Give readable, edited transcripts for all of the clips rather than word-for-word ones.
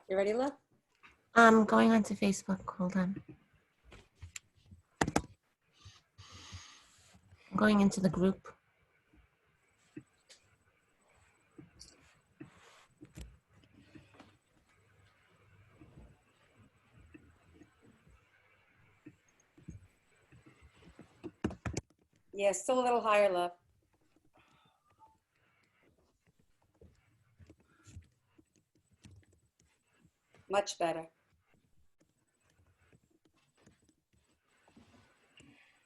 You ready, love? I'm going onto Facebook. Hold on. I'm going into the group. Yeah, still a little higher, love. Much better.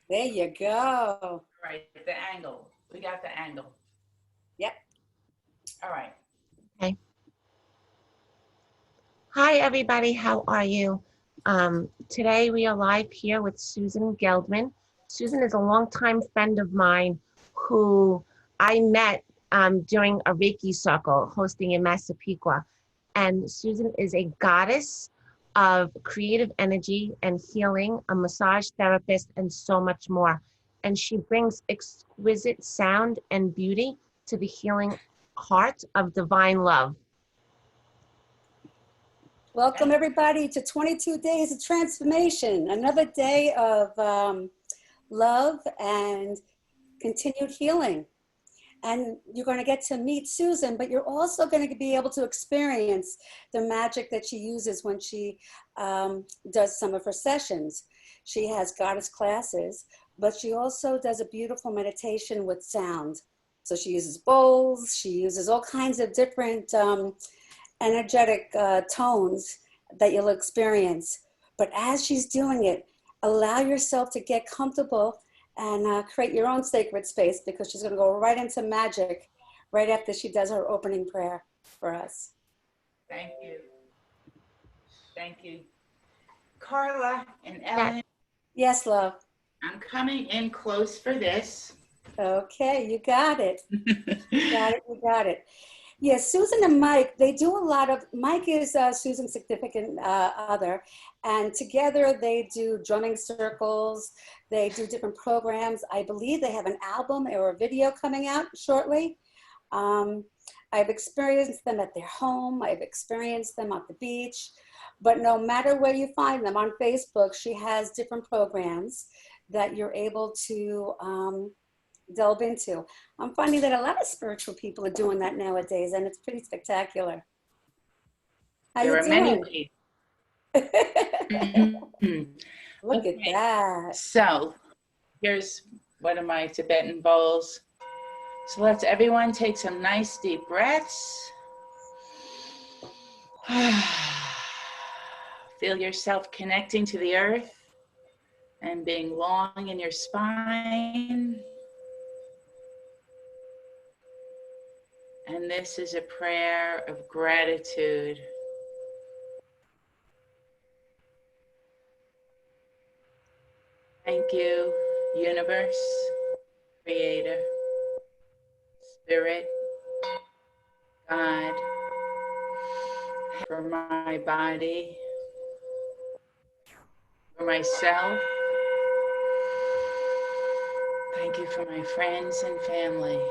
There you go. Right, the angle. We got the angle. Yep. All right. Okay. Hi, everybody. How are you? Today we are live here with Susan Geldman. Susan is a longtime friend of mine who I met during a Reiki circle hosting in Massapequa. And Susan is a goddess of creative energy and healing, a massage therapist, and so much more. And she brings exquisite sound and beauty to the healing heart of divine love. Welcome, everybody, to 22 Days of Transformation. Another day of love and continued healing. And you're going to get to meet Susan, but you're also going to be able to experience the magic that she uses when she does some of her sessions. She has goddess classes, but she also does a beautiful meditation with sound. So she uses bowls, she uses all kinds of different energetic tones that you'll experience. But as she's doing it, allow yourself to get comfortable and create your own sacred space, because she's going to go right into magic right after she does her opening prayer for us. Thank you. Thank you. Carla and Ellen. Yes, love. I'm coming in close for this. Okay, you got it. You got it, you got it. Yes, Susan and Mike, they do a lot of, Mike is Susan's significant other, and together they do drumming circles, they do different programs. I believe they have an album or a video coming out shortly. I've experienced them at their home, I've experienced them at the beach, but no matter where you find them on Facebook, she has different programs that you're able to delve into. I'm finding that a lot of spiritual people are doing that nowadays, and it's pretty spectacular. How There you are doing? many people. Look at that. So here's one of my Tibetan bowls. So let's everyone take some nice deep breaths. Feel yourself connecting to the earth and being long in your spine. And this is a prayer of gratitude. Thank you, universe, creator, spirit, God, for my body, for myself. Thank you for my friends and family.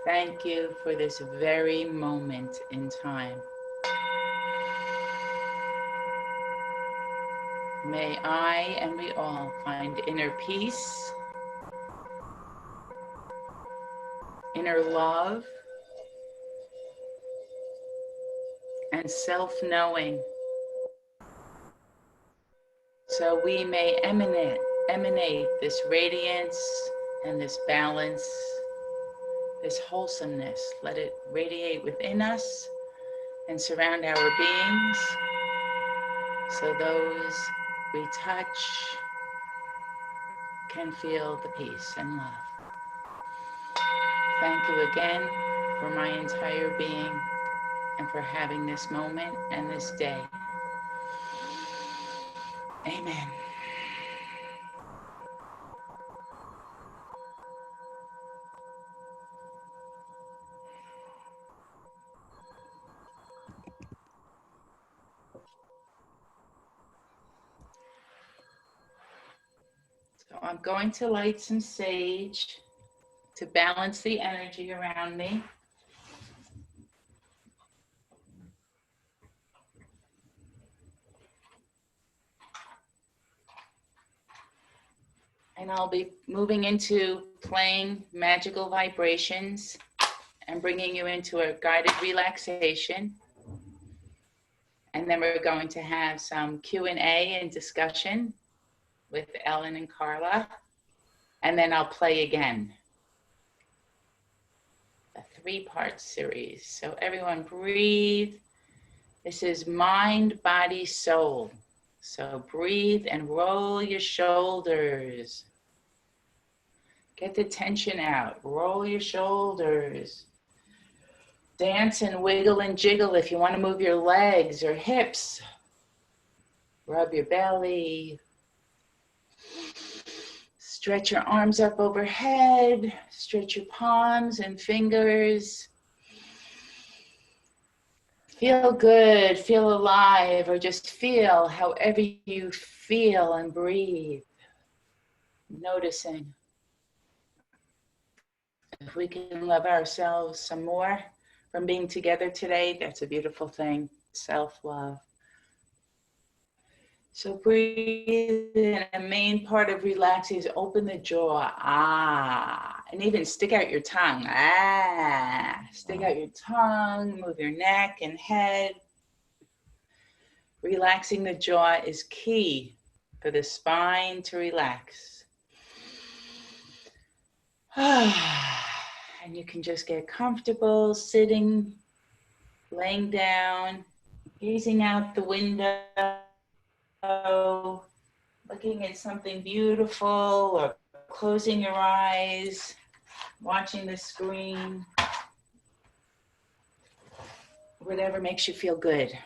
Thank you for this very moment in time. May I and we all find inner peace, inner love, and self-knowing, so we may emanate this radiance and this balance, this wholesomeness. Let it radiate within us and surround our beings, so those we touch can feel the peace and love. Thank you again for my entire being and for having this moment and this day. Amen. So I'm going to light some sage to balance the energy around me. And I'll be moving into playing magical vibrations and bringing you into a guided relaxation. And then we're going to have some Q&A and discussion with Ellen and Carla. And then I'll play again. A 3-part series. So everyone breathe. This is mind, body, soul. So breathe and roll your shoulders. Get the tension out. Roll your shoulders. Dance and wiggle and jiggle if you want to move your legs or hips. Rub your belly. Stretch your arms up overhead. Stretch your palms and fingers. Feel good, feel alive, or just feel however you feel and breathe. Noticing. If we can love ourselves some more from being together today, that's a beautiful thing. Self-love. So breathe in. A main part of relaxing is open the jaw. Ah. And even stick out your tongue. Ah. Stick out your tongue. Move your neck and head. Relaxing the jaw is key for the spine to relax. And you can just get comfortable sitting, laying down, gazing out the window, looking at something beautiful, or closing your eyes, watching the screen, whatever makes you feel good.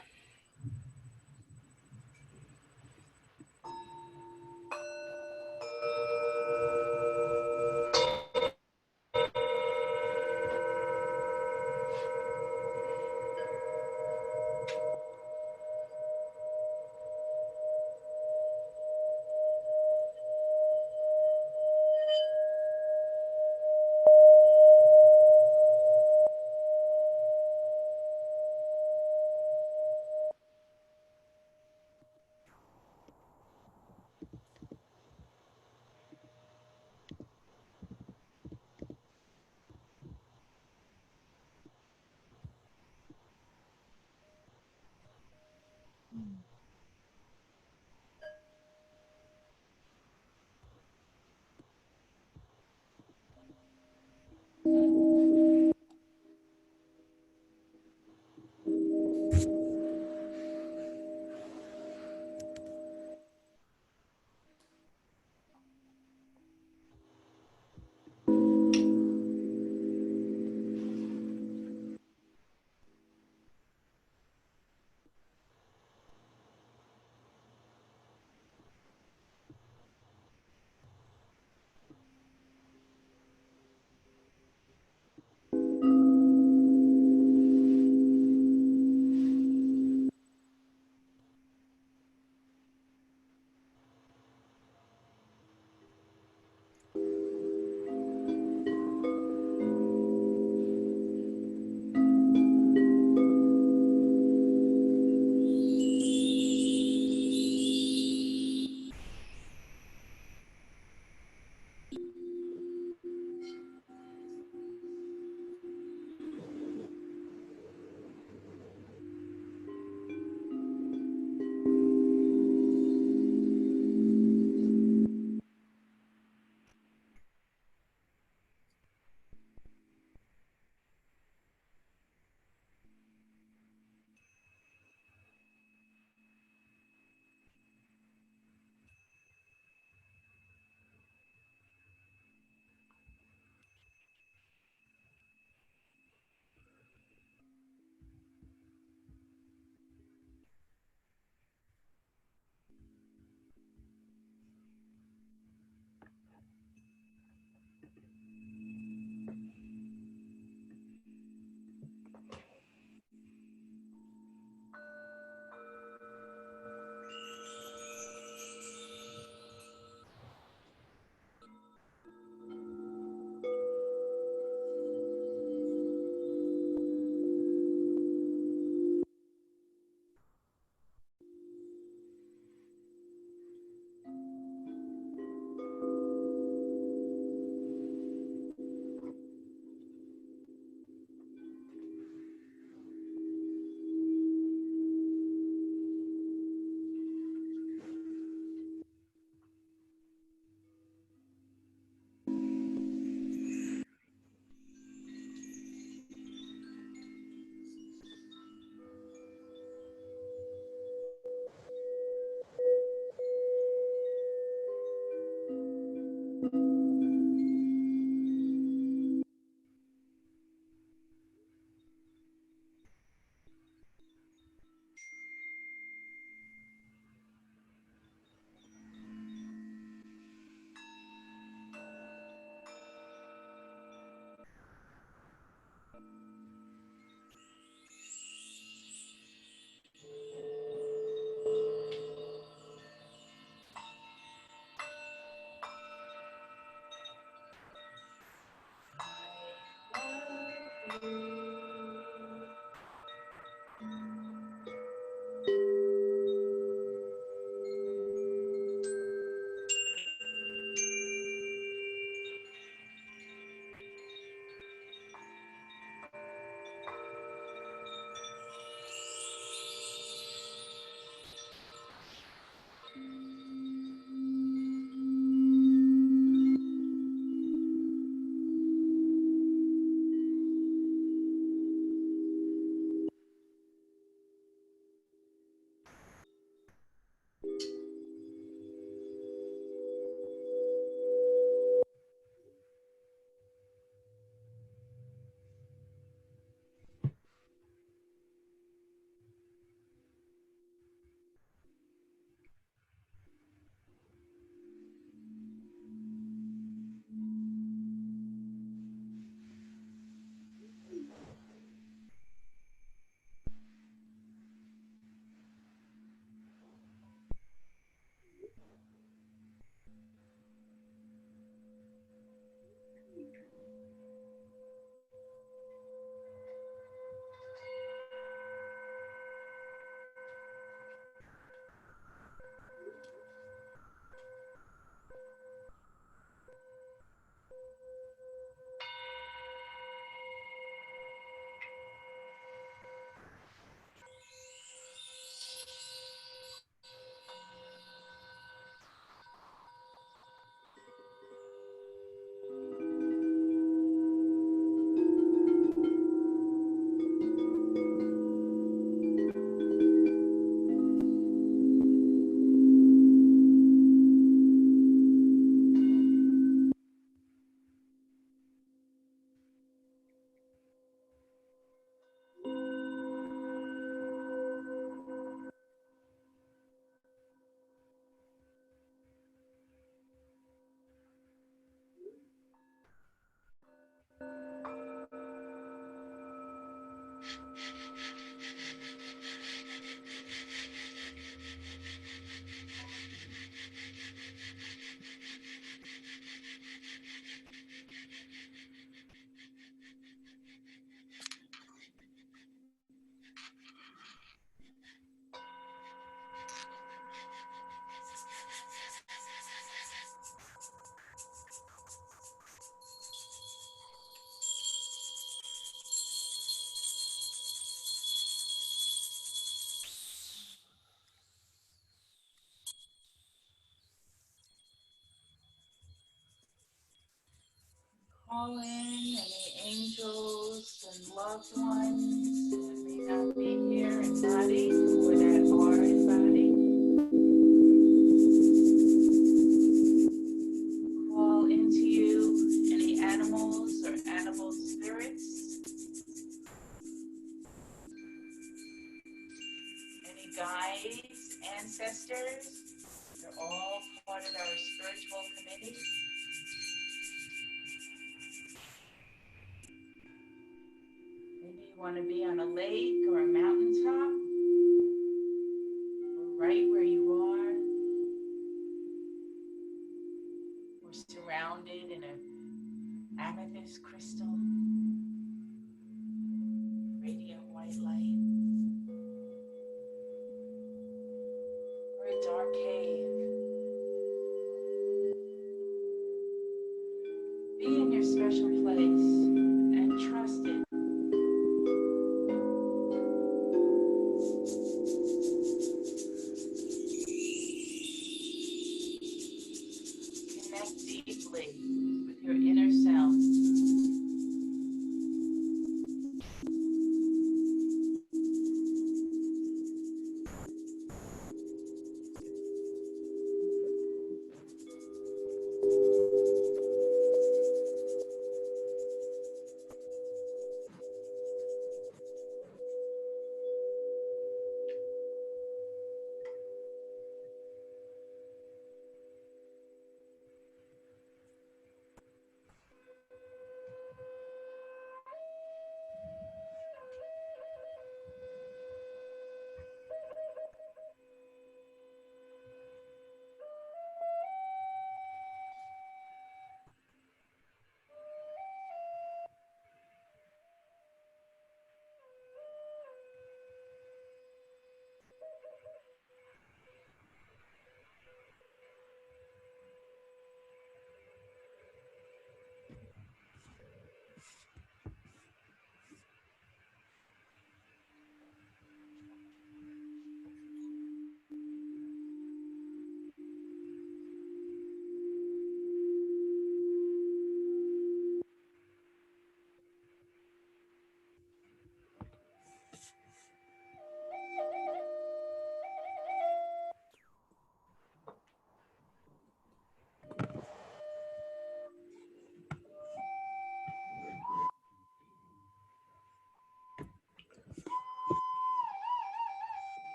Call in any angels and loved ones that may not be here in body or that are in body. Call into you any animals or animal spirits, any guides, ancestors. They're all part of our spiritual committee. Maybe you want to be on a lake or a mountaintop, or right where you are, or surrounded in an amethyst crystal, radiant white light, or a dark cave. Be in your special place and trust it. Connect deeply with your inner self.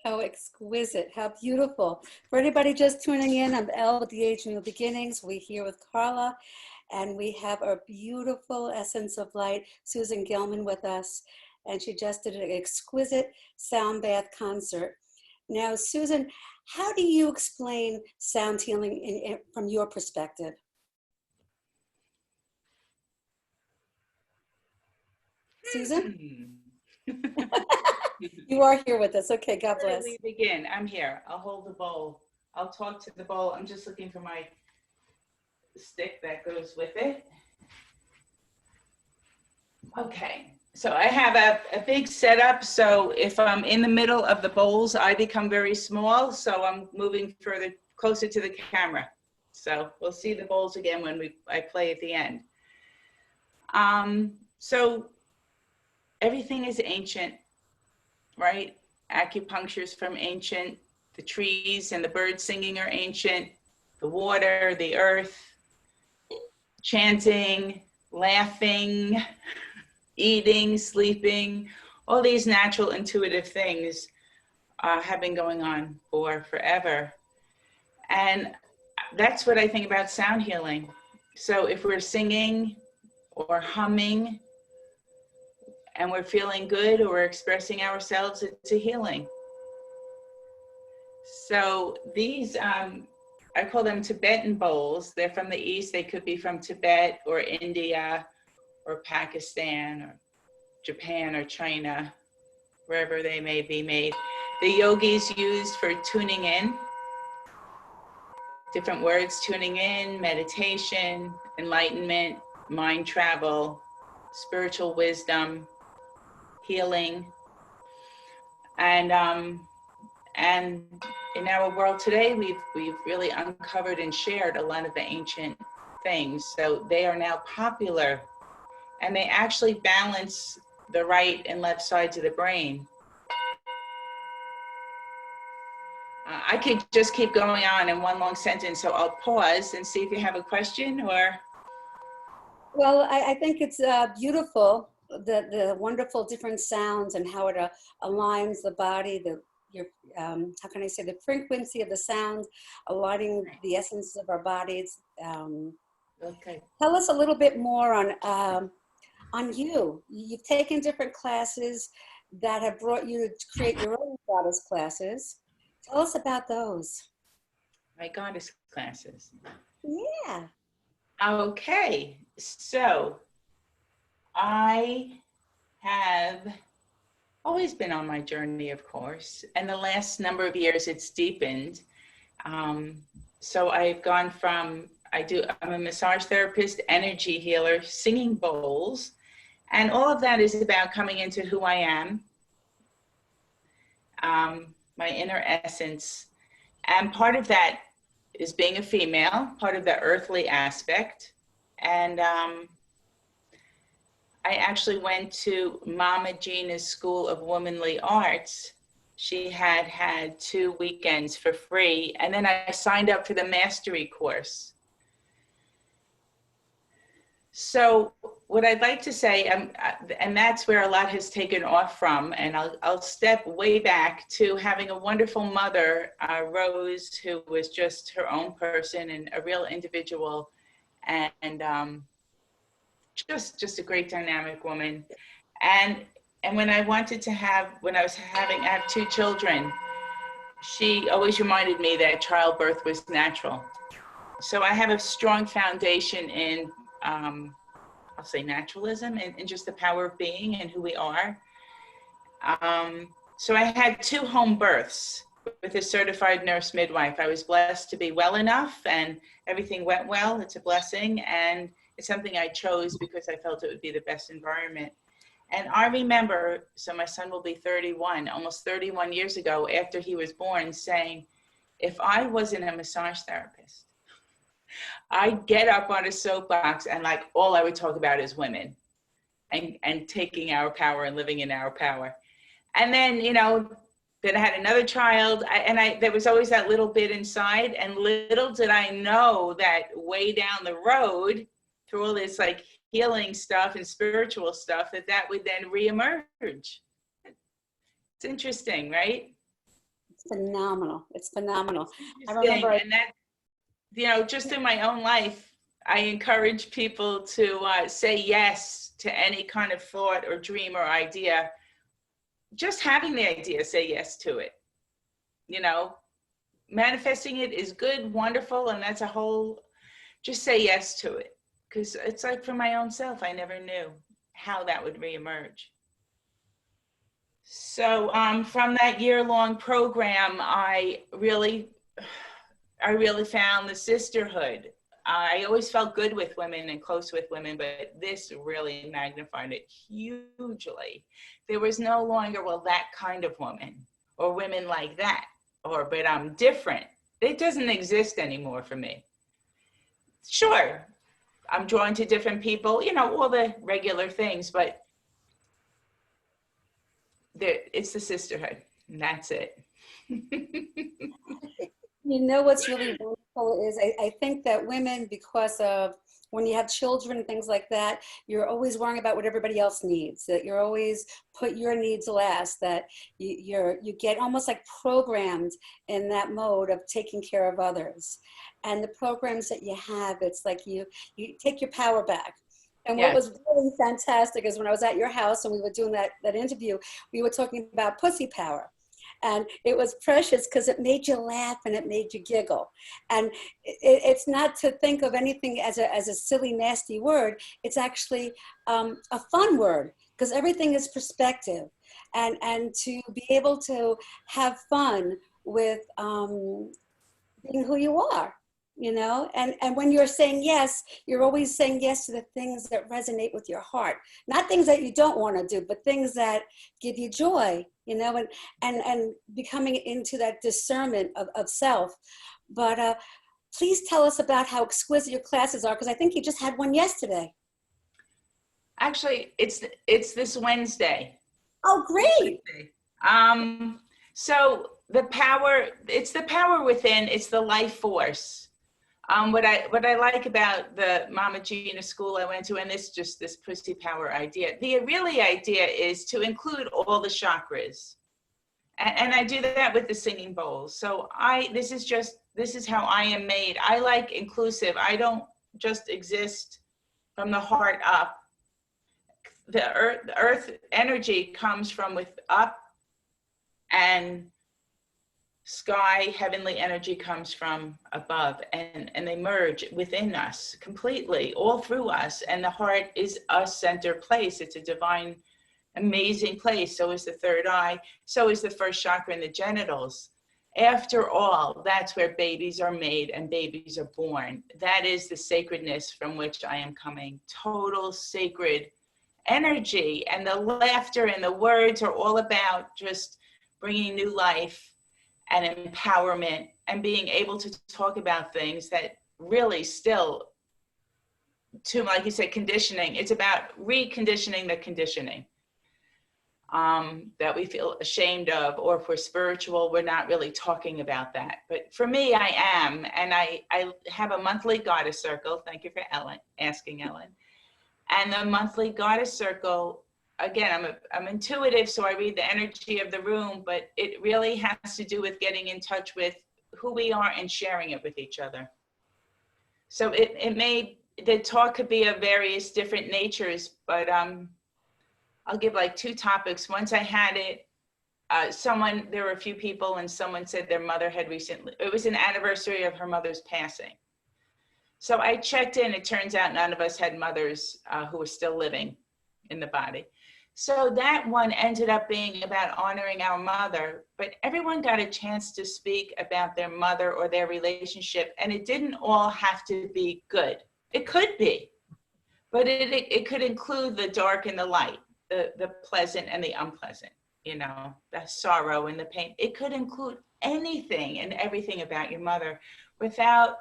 How exquisite, how beautiful. For anybody just tuning in, I'm Elle with the Age of New Beginnings. We're here with Carla, and we have our beautiful Essence of Light, Susan Geldman, with us. And she just did an exquisite sound bath concert. Now, Susan, how do you explain sound healing from your perspective? Susan? You are here with us. Okay, God bless. Where do we begin? I'm here. I'll hold the bowl. I'll talk to the bowl. I'm just looking for my stick that goes with it. Okay, so I have a big setup. So if I'm in the middle of the bowls, I become very small. So I'm moving further, closer to the camera. So we'll see the bowls again when I play at the end. So everything is ancient, right? Acupuncture is from ancient. The trees and the birds singing are ancient. The water, the earth, chanting, laughing, eating, sleeping, all these natural intuitive things have been going on for forever. And that's what I think about sound healing. So if we're singing or humming and we're feeling good or we're expressing ourselves, it's a healing. So these, I call them Tibetan bowls. They're from the East. They could be from Tibet or India or Pakistan or Japan or China, wherever they may be made. The yogis used for tuning in, different words, tuning in, meditation, enlightenment, mind travel, spiritual wisdom, healing. And in our world today, we've really uncovered and shared a lot of the ancient things. So they are now popular, and they actually balance the right and left sides of the brain. I could just keep going on in one long sentence, so I'll pause and see if you have a question or. Well, I think it's beautiful, the wonderful different sounds and how it aligns the body, how can I say, the frequency of the sound, aligning the essence of our bodies. Okay. Tell us a little bit more on you. You've taken different classes that have brought you to create your own goddess classes. Tell us about those. My goddess classes. Yeah. Okay, so I have always been on my journey, of course, and the last number of years it's deepened. So I've gone from, I'm a massage therapist, energy healer, singing bowls, and all of that is about coming into who I am, my inner essence. And part of that is being a female, part of the earthly aspect. And I actually went to Mama Gina's School of Womanly Arts. She had 2 weekends for free, and then I signed up for the mastery course. So what I'd like to say, and that's where a lot has taken off from, and I'll step way back to having a wonderful mother, Rose, who was just her own person and a real individual, and just a great dynamic woman. And when I wanted to have, I have 2 children, she always reminded me that childbirth was natural. So I have a strong foundation in, I'll say naturalism and just the power of being and who we are. So I had 2 home births with a certified nurse midwife. I was blessed to be well enough and everything went well. It's a blessing. And it's something I chose because I felt it would be the best environment. And I remember, so my son will be 31, almost 31 years ago after he was born, saying, if I wasn't a massage therapist, I'd get up on a soapbox and like all I would talk about is women and taking our power and living in our power. And then, then I had another child, and there was always that little bit inside, and little did I know that way down the road, through all this like healing stuff and spiritual stuff, that would then reemerge. It's interesting, right? It's phenomenal. It's phenomenal. It's I remember. and that, just in my own life, I encourage people to say yes to any kind of thought or dream or idea. Just having the idea, say yes to it. Manifesting it is good, wonderful, and that's a whole, just say yes to it. Because it's like for my own self, I never knew how that would reemerge. So from that year-long program, I really found the sisterhood. I always felt good with women and close with women, but this really magnified it hugely. There was no longer, well, that kind of woman or women like that, but I'm different. It doesn't exist anymore for me. Sure, I'm drawn to different people, all the regular things, but it's the sisterhood, and that's it. What's really wonderful is I think that women, because of when you have children and things like that, you're always worrying about what everybody else needs, that you're always put your needs last, that you get almost like programmed in that mode of taking care of others. And the programs that you have, it's like you take your power back. And what was really fantastic is when I was at your house and we were doing that interview, we were talking about pussy power. And it was precious because it made you laugh and it made you giggle. And it's not to think of anything as a silly, nasty word. It's actually a fun word because everything is perspective. And to be able to have fun with being who you are. And when you're saying yes, you're always saying yes to the things that resonate with your heart, not things that you don't want to do, but things that give you joy, and becoming into that discernment of self. But please tell us about how exquisite your classes are, because I think you just had one yesterday. Actually, it's this Wednesday. Oh, great. So it's the power within, it's the life force. What I like about the Mama Gina school I went to, and this pussy power idea, the really idea is to include all the chakras. And I do that with the singing bowls. So this is how I am made. I like inclusive. I don't just exist from the heart up. The earth energy comes from with up and sky, heavenly energy comes from above, and they merge within us completely, all through us. And the heart is a center place. It's a divine, amazing place. So is the third eye. So is the first chakra in the genitals. After all, that's where babies are made and babies are born. That is the sacredness from which I am coming. Total sacred energy. And the laughter and the words are all about just bringing new life and empowerment and being able to talk about things that really still, to, like you said, conditioning. It's about reconditioning the conditioning that we feel ashamed of, or if we're spiritual, we're not really talking about that. But for me, I am, and I have a monthly goddess circle. Thank you for asking Ellen. And the monthly goddess circle, again, I'm intuitive, so I read the energy of the room, but it really has to do with getting in touch with who we are and sharing it with each other. So the talk could be of various different natures, but I'll give like 2 topics. Once I had it, there were a few people, and someone said their mother had recently, it was an anniversary of her mother's passing. So I checked in. It turns out none of us had mothers who were still living in the body. So that one ended up being about honoring our mother, but everyone got a chance to speak about their mother or their relationship, and it didn't all have to be good. It could be, but it could include the dark and the light, the pleasant and the unpleasant, you know, the sorrow and the pain. It could include anything and everything about your mother without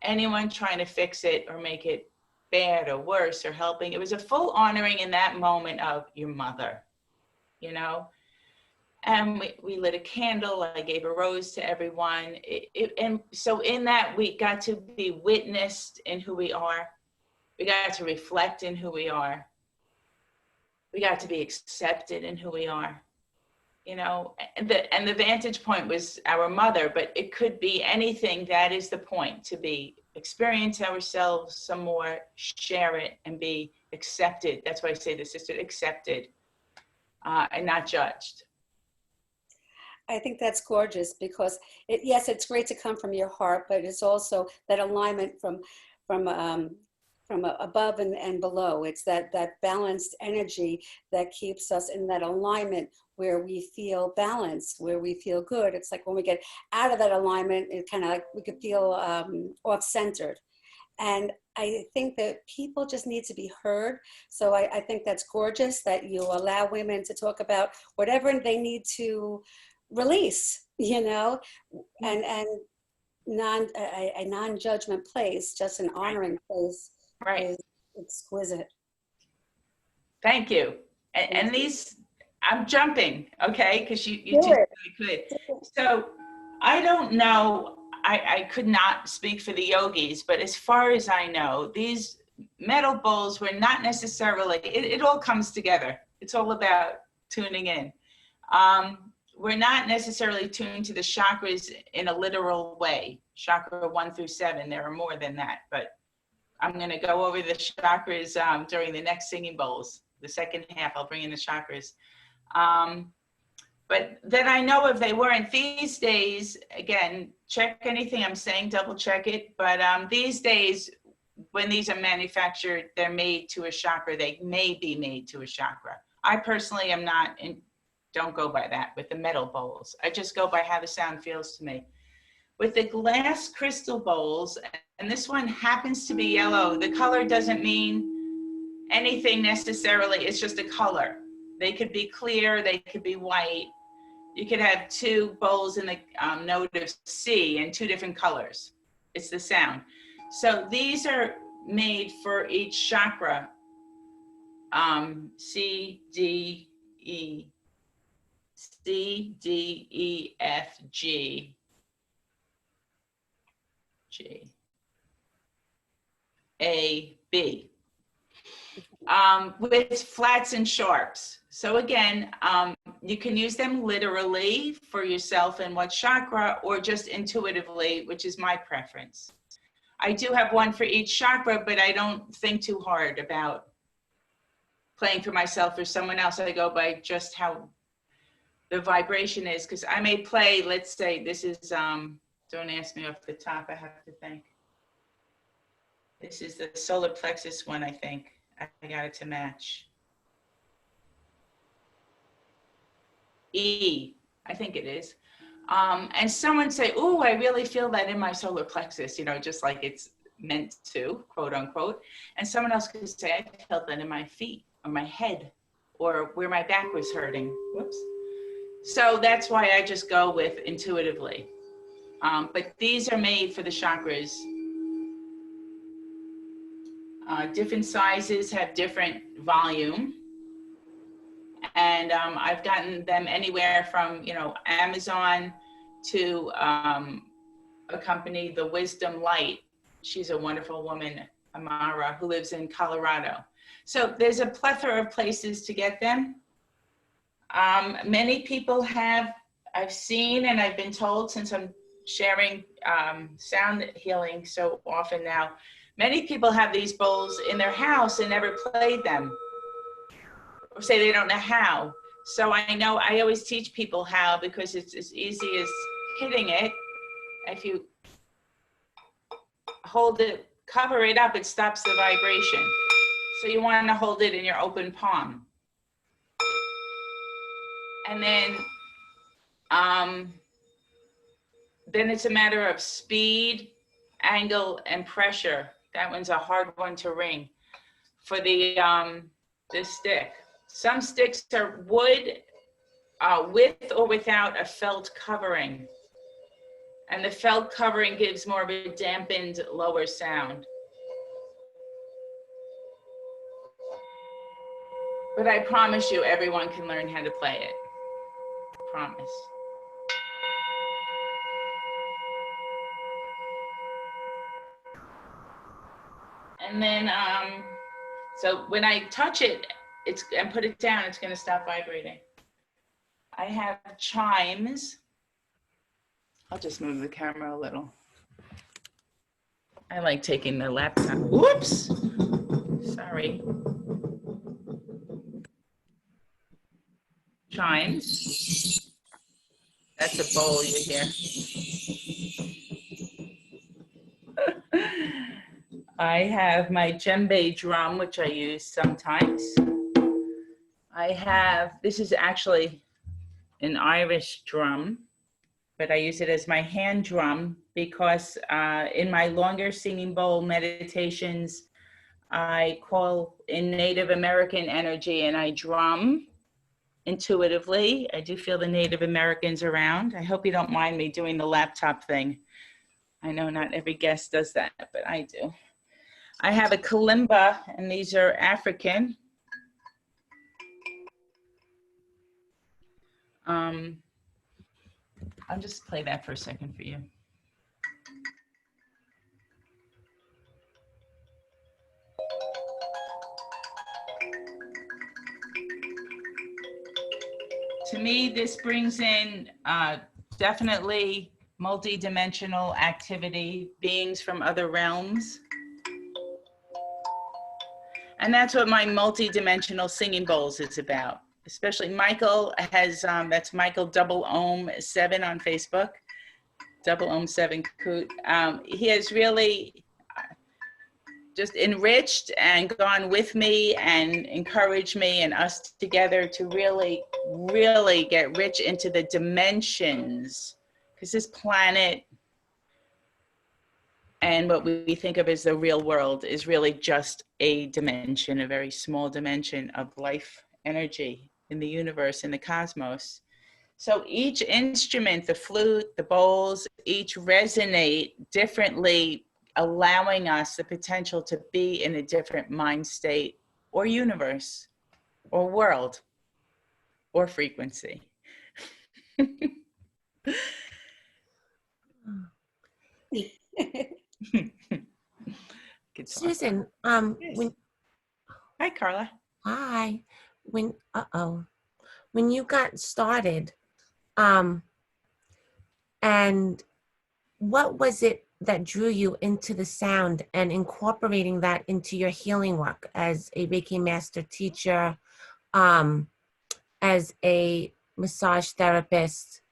anyone trying to fix it or make it bad or worse or helping. It was a full honoring in that moment of your mother, you know. And we lit a candle. I gave a rose to everyone. And so in that, we got to be witnessed in who we are. We got to reflect in who we are. We got to be accepted in who we are, you know. And the vantage point was our mother, but it could be anything. That is the point, to experience ourselves some more, share it, and be accepted. That's why I say the sister, accepted and not judged. I think that's gorgeous, because yes, it's great to come from your heart, but it's also that alignment from above and below. It's that balanced energy that keeps us in that alignment where we feel balanced, where we feel good. It's like when we get out of that alignment, it kind of like we could feel off-centered. And I think that people just need to be heard. So I think that's gorgeous that you allow women to talk about whatever they need to release, you know, and a non-judgment place, just an honoring place. Right. Is exquisite. Thank you. And these, I'm jumping, okay, because you did really good. So I don't know, I could not speak for the yogis, but as far as I know, these metal bowls were not necessarily, it all comes together. It's all about tuning in. We're not necessarily tuned to the chakras in a literal way. Chakra 1 through 7, there are more than that, but I'm going to go over the chakras during the next singing bowls. The second half, I'll bring in the chakras. But that I know of, they weren't. These days, again, check anything I'm saying, double check it. But these days, when these are manufactured, they're made to a chakra. They may be made to a chakra. I personally am not, don't go by that with the metal bowls. I just go by how the sound feels to me. With the glass crystal bowls, and this one happens to be yellow, the color doesn't mean anything necessarily, it's just a color. They could be clear, they could be white. You could have 2 bowls in the note of C in 2 different colors. It's the sound. So these are made for each chakra, C, D, E, C, D, E, F, G, G, A, B, with flats and sharps. So again, you can use them literally for yourself and what chakra, or just intuitively, which is my preference. I do have one for each chakra, but I don't think too hard about playing for myself or someone else. I go by just how the vibration is, because I may play, let's say this is, don't ask me off the top, I have to think. This is the solar plexus one, I think. I got it to match. E, I think it is. And someone say, "Oh, I really feel that in my solar plexus," you know, just like it's meant to, quote unquote. And someone else could say, "I felt that in my feet or my head or where my back was hurting." Whoops. So that's why I just go with intuitively. But these are made for the chakras. Different sizes have different volume. And I've gotten them anywhere from, you know, Amazon to a company, The Wisdom Light. She's a wonderful woman, Amara, who lives in Colorado. So there's a plethora of places to get them. Many people have, I've seen and I've been told, since I'm sharing sound healing so often now, many people have these bowls in their house and never played them, or say they don't know how. So I know I always teach people how, because it's as easy as hitting it. If you hold it, cover it up, it stops the vibration. So you want to hold it in your open palm. And then it's a matter of speed, angle, and pressure. That one's a hard one to ring for the stick. Some sticks are wood with or without a felt covering. And the felt covering gives more of a dampened, lower sound. But I promise you, everyone can learn how to play it. Promise. And then, so when I touch it, and put it down, it's gonna stop vibrating. I have chimes. I'll just move the camera a little. I like taking the laptop. Whoops, sorry. Chimes. That's a bowl you hear. I have my djembe drum, which I use sometimes. I have, this is actually an Irish drum, but I use it as my hand drum because in my longer singing bowl meditations, I call in Native American energy and I drum intuitively. I do feel the Native Americans around. I hope you don't mind me doing the laptop thing. I know not every guest does that, but I do. I have a kalimba, and these are African. I'll just play that for a second for you. To me, this brings in definitely multi-dimensional activity, beings from other realms. And that's what my multi-dimensional singing bowls is about. Especially Michael has, that's Michael Double Ohm 7 on Facebook, Double Ohm 7 Coot. He has really just enriched and gone with me and encouraged me and us together to really, really get rich into the dimensions. Because this planet and what we think of as the real world is really just a dimension, a very small dimension of life energy in the universe, in the cosmos. So each instrument, the flute, the bowls, each resonate differently, allowing us the potential to be in a different mind state or universe or world or frequency. Susan, Yes. when, Hi, Carla. hi, when you got started, and what was it that drew you into the sound and incorporating that into your healing work as a Reiki master teacher, as a massage therapist.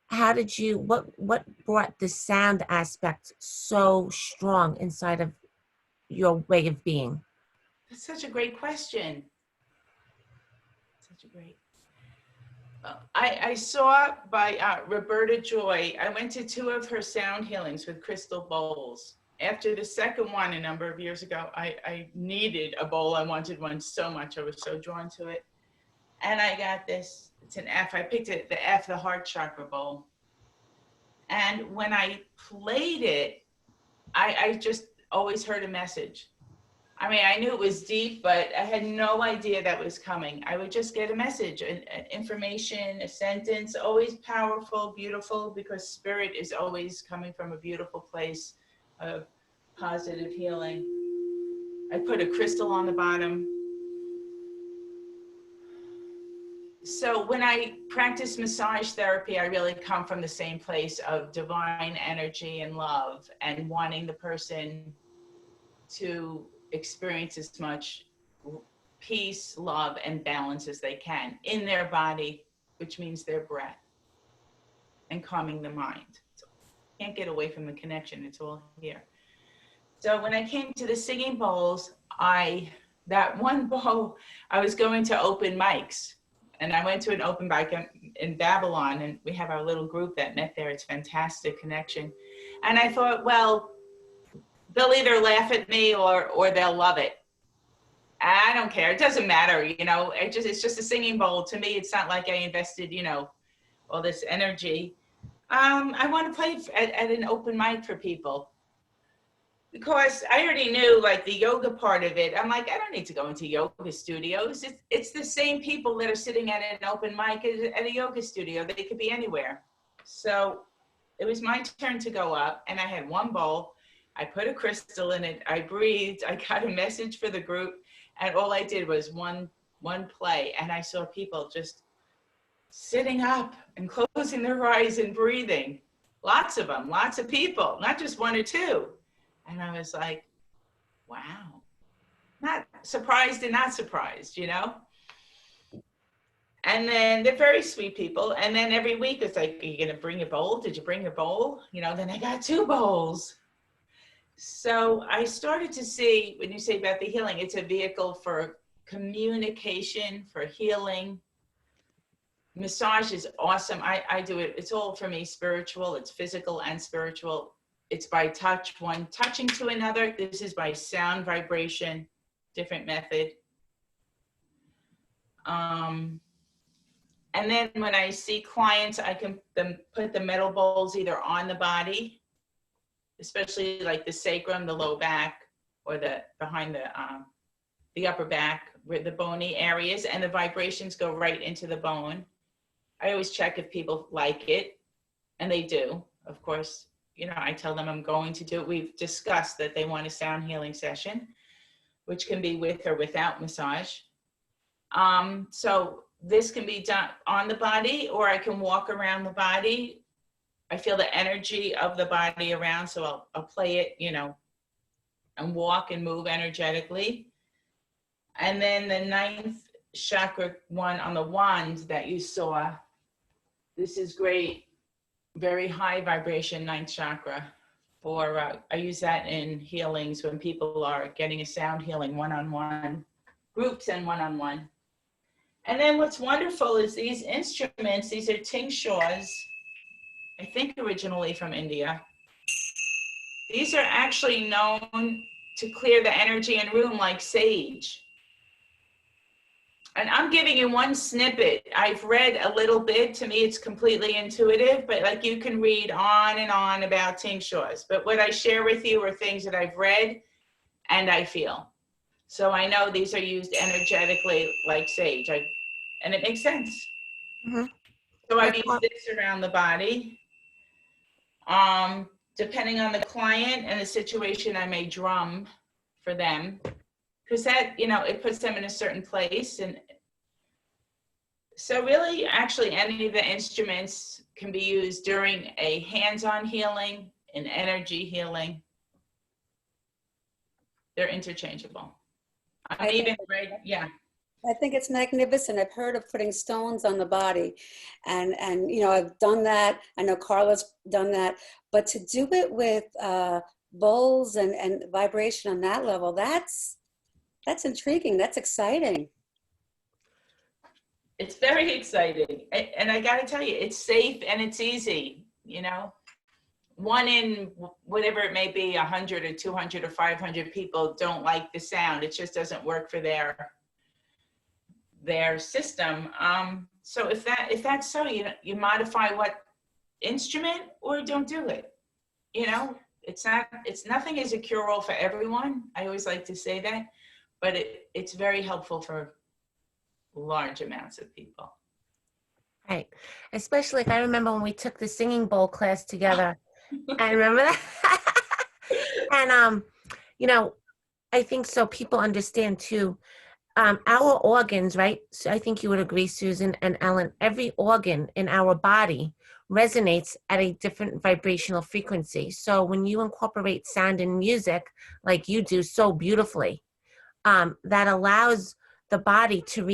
How did you, what brought the sound aspect so strong inside of your way of being? That's such a great question. Such a great. I saw by Roberta Joy, I went to 2 of her sound healings with crystal bowls. After the second one a number of years ago, I needed a bowl. I wanted one so much. I was so drawn to it. And I got this, it's an F. I picked it, the F, the heart chakra bowl. And when I played it, I just always heard a message. I mean, I knew it was deep, but I had no idea that was coming. I would just get a message, an information, a sentence, always powerful, beautiful, because spirit is always coming from a beautiful place of positive healing. I put a crystal on the bottom. So when I practice massage therapy, I really come from the same place of divine energy and love and wanting the person to experience as much peace, love, and balance as they can in their body, which means their breath, and calming the mind. So can't get away from the connection, it's all here. So when I came to the singing bowls, that one bowl, I was going to open mics. And I went to an open mic in Babylon, and we have our little group that met there. It's fantastic connection. And I thought, well, they'll either laugh at me or they'll love it. I don't care. It doesn't matter, you know. It's just a singing bowl. To me, it's not like I invested, you know, all this energy. I want to play at an open mic for people. Because I already knew like the yoga part of it. I'm like, I don't need to go into yoga studios. It's the same people that are sitting at an open mic at a yoga studio. They could be anywhere. So it was my turn to go up, and I had one bowl. I put a crystal in it. I breathed. I got a message for the group, and all I did was one play, and I saw people just sitting up and closing their eyes and breathing. Lots of them, lots of people, not just 1 or 2. And I was like, wow, not surprised and not surprised, you know? And then they're very sweet people. And then every week it's like, are you gonna bring a bowl? Did you bring a bowl? You know, then I got 2 bowls. So I started to see, when you say about the healing, it's a vehicle for communication, for healing. Massage is awesome. I do it, it's all for me spiritual, it's physical and spiritual. It's by touch, one touching to another. This is by sound vibration, different method. And then when I see clients, I can put the metal bowls either on the body, especially like the sacrum, the low back, or the behind the upper back, where the bony areas, and the vibrations go right into the bone. I always check if people like it, and they do, of course. You know, I tell them I'm going to do it. We've discussed that they want a sound healing session, which can be with or without massage. So this can be done on the body, or I can walk around the body. I feel the energy of the body around, so I'll play it, you know, and walk and move energetically. And then the 9th chakra one on the wand that you saw, this is great. Very high vibration 9th chakra for, I use that in healings when people are getting a sound healing one-on-one, groups and one-on-one. And then what's wonderful is these instruments, these are tingshaws, I think originally from India. These are actually known to clear the energy in a room like sage. And I'm giving you one snippet. I've read a little bit. To me, it's completely intuitive, but like you can read on and on about tingshaws. But what I share with you are things that I've read and I feel. So I know these are used energetically like sage, and it makes sense. Mm-hmm. So I've used this around the body. Depending on the client and the situation, I may drum for them. Because that, you know, it puts them in a certain place. And so really, actually, any of the instruments can be used during a hands-on healing, an energy healing. They're interchangeable. I'm even ready, yeah. I think it's magnificent. I've heard of putting stones on the body, and you know, I've done that. I know Carla's done that, but to do it with bowls and vibration on that level, that's intriguing. That's exciting. It's very exciting. And I got to tell you, it's safe and it's easy, you know. One in whatever it may be, 100 or 200 or 500 people don't like the sound. It just doesn't work for their system. So if that's so, you modify what instrument or don't do it. You know, nothing is a cure-all for everyone. I always like to say that, but it's very helpful for large amounts of people. Right. Especially like I remember when we took the singing bowl class together. I remember that. And you know, I think so people understand too, our organs, right? So I think you would agree, Susan and Ellen, every organ in our body resonates at a different vibrational frequency. So when you incorporate sound and music like you do so beautifully, that allows the body to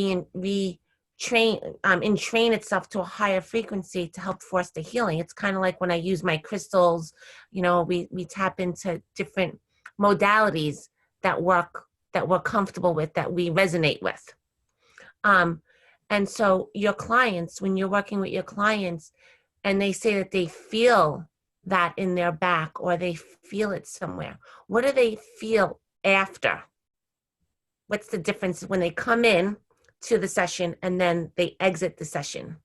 entrain itself to a higher frequency to help force the healing. It's kind of like when I use my crystals, you know, we tap into different modalities that we're comfortable with, that we resonate with. And so your clients, when you're working with your clients and they say that they feel that in their back or they feel it somewhere, what do they feel after? What's the difference when they come in to the session and then they exit the session?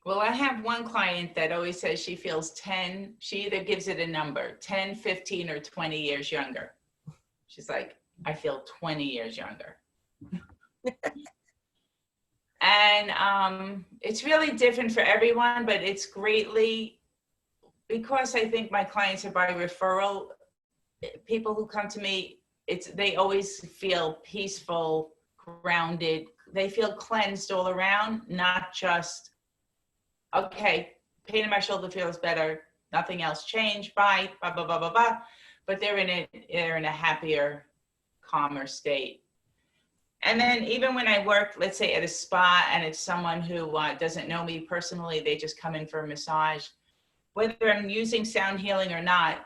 Well, I have one client that always says she feels 10, she either gives it a number, 10, 15, or 20 years younger. She's like, I feel 20 years younger. And it's really different for everyone, but it's greatly, because I think my clients are by referral, people who come to me, they always feel peaceful, grounded. They feel cleansed all around, not just, okay, pain in my shoulder feels better, nothing else changed, bye, blah, blah, blah, blah, blah. But they're in a happier, calmer state. And then even when I work, let's say at a spa, and it's someone who doesn't know me personally, they just come in for a massage, whether I'm using sound healing or not,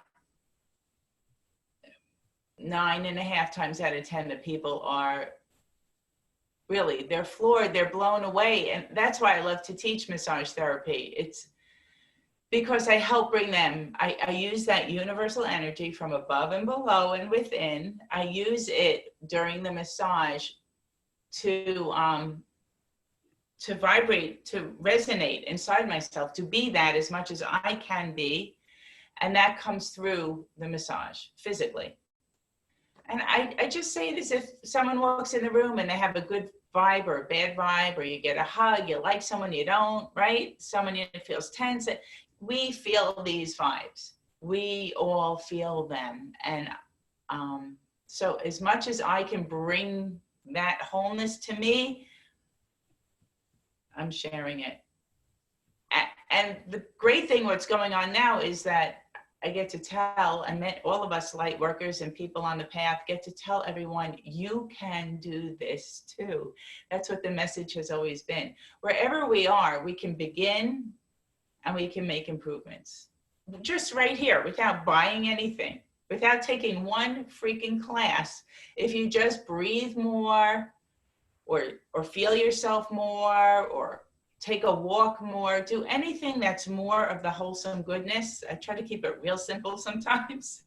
9.5 times out of 10, the people are really, they're floored, they're blown away. And that's why I love to teach massage therapy. It's because I help bring them, I use that universal energy from above and below and within. I use it during the massage to vibrate, to resonate inside myself, to be that as much as I can be. And that comes through the massage physically. And I just say it as if someone walks in the room and they have a good vibe or a bad vibe, or you get a hug, you like someone, you don't, right? Someone feels tense. We feel these vibes. We all feel them. And so as much as I can bring that wholeness to me, I'm sharing it. And the great thing what's going on now is that I get to tell, and all of us light workers and people on the path get to tell everyone, you can do this too. That's what the message has always been. Wherever we are, we can begin and we can make improvements. Just right here, without buying anything, without taking one freaking class. If you just breathe more, or feel yourself more, or take a walk more, do anything that's more of the wholesome goodness. I try to keep it real simple sometimes.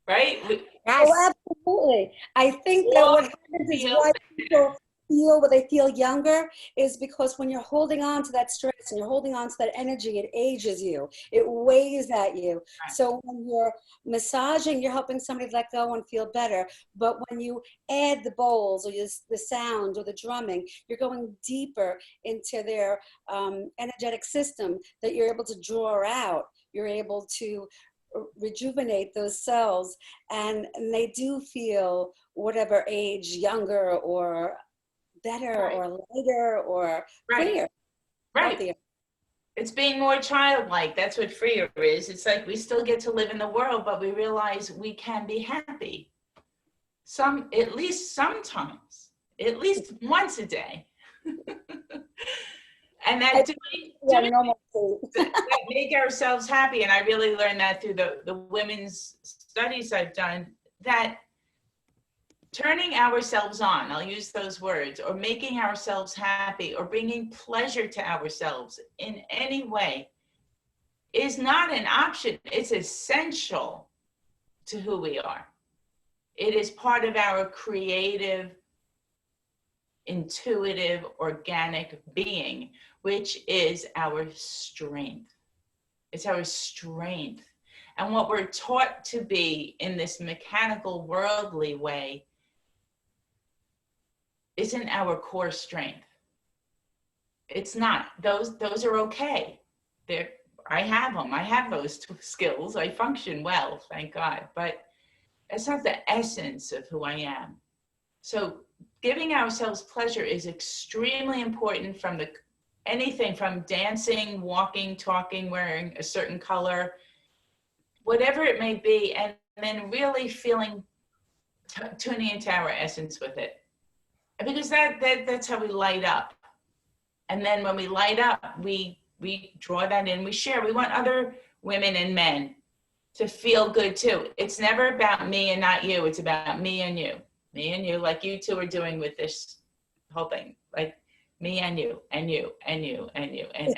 Right? Yes. Oh, absolutely. I think that what happens is why people feel what they feel younger is because when you're holding on to that stress and you're holding on to that energy, it ages you. It weighs at you. Right. So when you're massaging, you're helping somebody let go and feel better. But when you add the bowls or the sound or the drumming, you're going deeper into their energetic system that you're able to draw out. You're able to rejuvenate those cells, and they do feel whatever age younger or better, right, or lighter or freer. Right. Healthier. It's being more childlike. That's what freer is. It's like we still get to live in the world, but we realize we can be happy. at least sometimes, at least once a day. And that doing normal that make ourselves happy. And I really learned that through the women's studies I've done, that turning ourselves on, I'll use those words, or making ourselves happy or bringing pleasure to ourselves in any way is not an option. It's essential to who we are. It is part of our creative, intuitive, organic being, which is our strength. It's our strength. And what we're taught to be in this mechanical, worldly way isn't our core strength. It's not. Those are okay. I have them. I have those skills. I function well, thank God. But it's not the essence of who I am. So giving ourselves pleasure is extremely important, from anything from dancing, walking, talking, wearing a certain color, whatever it may be, and then really tuning into our essence with it. Because that's how we light up. And then when we light up, we draw that in, we share. We want other women and men to feel good too. It's never about me and not you. It's about me and you. Me and you, like you two are doing with this whole thing. Like me and you, and you, and you, and you, and